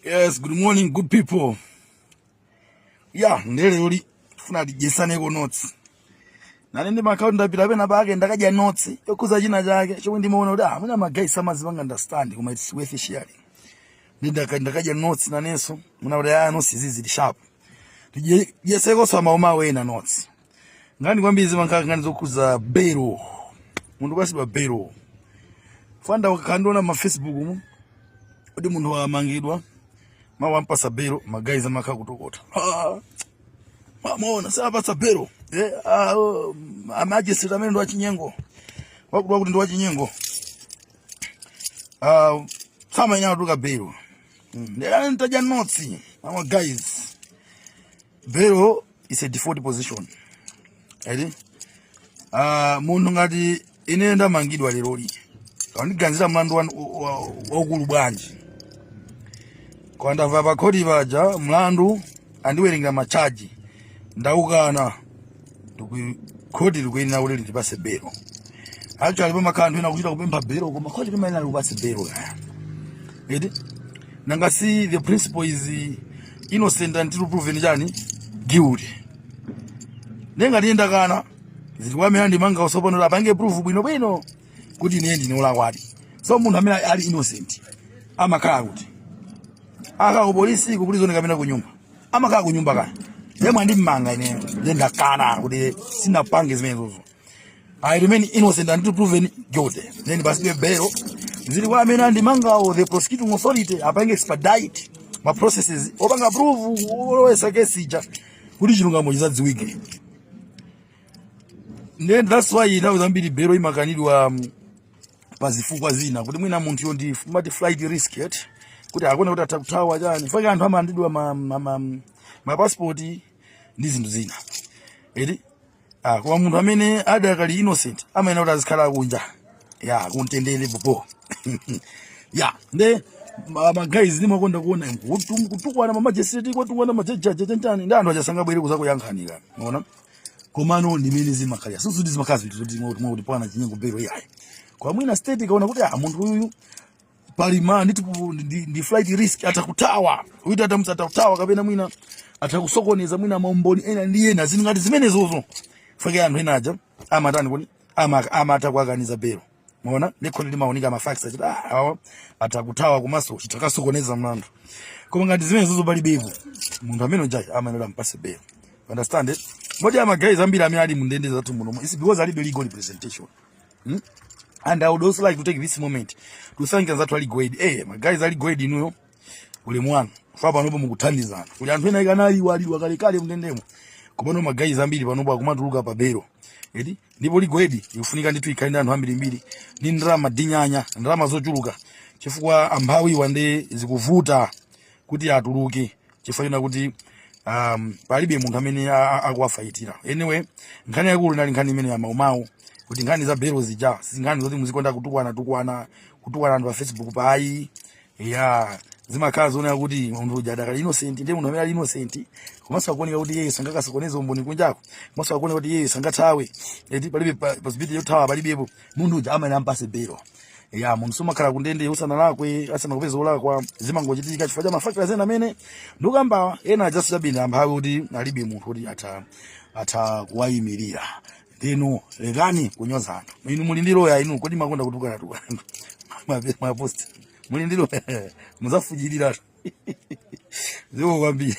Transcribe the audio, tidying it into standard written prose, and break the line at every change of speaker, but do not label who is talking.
Yes, good morning, good people. Yeah, ndele yoli funa dijesane ko notes. Na nende account ndapita pena pake ndakaja notes yokuza china chake. Chomwe ndimaona kuti muna magayi samazivanga understand kuma it's worth sharing. Ndakaja notes na neso muna kuti notes izi sharp. Tijese so mauma wena notes. Ngani kwambizi ngani zokuza bero. Mundu kwasiba bero. Fanda wakandona ma Facebook mu. Odi mundu wamangidwa. Mawampa sabero magayi zamaka kutokota. Mamona sapa sabero. Amaje sitamene ndo achinyengo. Wakudwa kuti ndo achinyengo. Sama ina tuka bero. Ndela ntaja notes. Ama guys. Bero is a default position. Edi? Mundu ngati inenda mangidwa leroli. Wandiganzira mlandu wakulu bwanji. Kwa ndava bakodi baja mlandu andiwerenga machaji ndaukana kodi likwena ule ndipase bero actually bama kantu ina kuchita kupemba bero koma kodi limaina likupase bero edi nangasi the principle is innocent until proven jani guilty nenga ndienda kana zilikwamira ndimanga usopono apange proof bwino kuti ine ndinola kwati so mundu amene ali innocent amakhala kuti aka ku polisi ku prison kapena ku nyumba amakhala ku nyumba kana yemwe ndi mmanga ine ndenda kana kuti sina pange zimenezo I remain innocent until proven guilty then basi bero zili kwa amene ndi manga the prosecuting authority apange expedite ma processes opanga prove olowesa case ija kuti chilungamo chizadziwike then that's why now zambiri bero imakanidwa pazifukwa zina kuti mwina munthu yo ndi mati flight risk yet kuti akona kuti atakutawa chani faka anthu amandidwa ma passport ndi zinthu zina edi kwa munthu amene adakali innocent amene kuti azikhala kunja ya kuntendele popo ya nde ma guys ndi makonda kuona kutukwana mamajesiti kutukwana majejaje tentani ndi anthu achasanga bwere kuza kuyankhanika unaona komano ndimene zimakhalya suzuti zimakhazi kuti kuti pana chinyengo bero yayi kwa mwina state kaona kuti munthu uyu palima ndi flight risk atakutawa uita atakutawa kapena mwina atakusokoneza mwina maumboni ena ndi ena zingati zimenezozo fake anthu ena aja amatani kuni amatakwaganiza bero umeona ndiko ndi maonika ma facts ati atakutawa kumaso chitakasokoneza mlandu koma ngati zimenezozo pali bevu munthu amene unjayi amanera mpase bero understand it modi ama guys ambiri amene ali mundende zathu muno is because ali legal representation and I would also like to take this moment to thank that wali grade my guys ali grade inuyo ule mwana fa panopo mukuthandizana kuli anthu ena ikanali wali wakalekale mndendemo kupano ma guys ambiri panopo akumatuluka pa bero edi ndipo li grade ifunika nditu ikalenda anthu ambiri mbiri ndi ndrama dinyanya ndrama zochuluka chifukwa amphawi wande zikuvuta kuti atuluke chifukwa kuti palibe munthu amene akuwafaitira anyway nkhani yakulu nali nkhani imene ya maumau kuti nkhani za bero zija singani zoti muzikonda kutukwana anthu pa Facebook payi ya zimakhala zona kuti munthu uja adakali innocent ndi munthu amene ali innocent komanso akuoneka kuti yeye sangakasokoneza umboni kunjako komanso akuoneka kuti yeye sangathawe eti palibe possibility yothawa palibepo munthu uja amene ampase bero ya munthu sumakhala kundende usana lakwe asana kupeza olakwa zimangochitika chifukwa cha mafactors ena amene ndikamba ena just chabini amphawi kuti alibe munthu kuti kuwayimirira ino legani kunyoza anthu inu muli ndi loya inu kodi makonda kutukana ma post muli ndi loya muzafujirira ziko kwambiri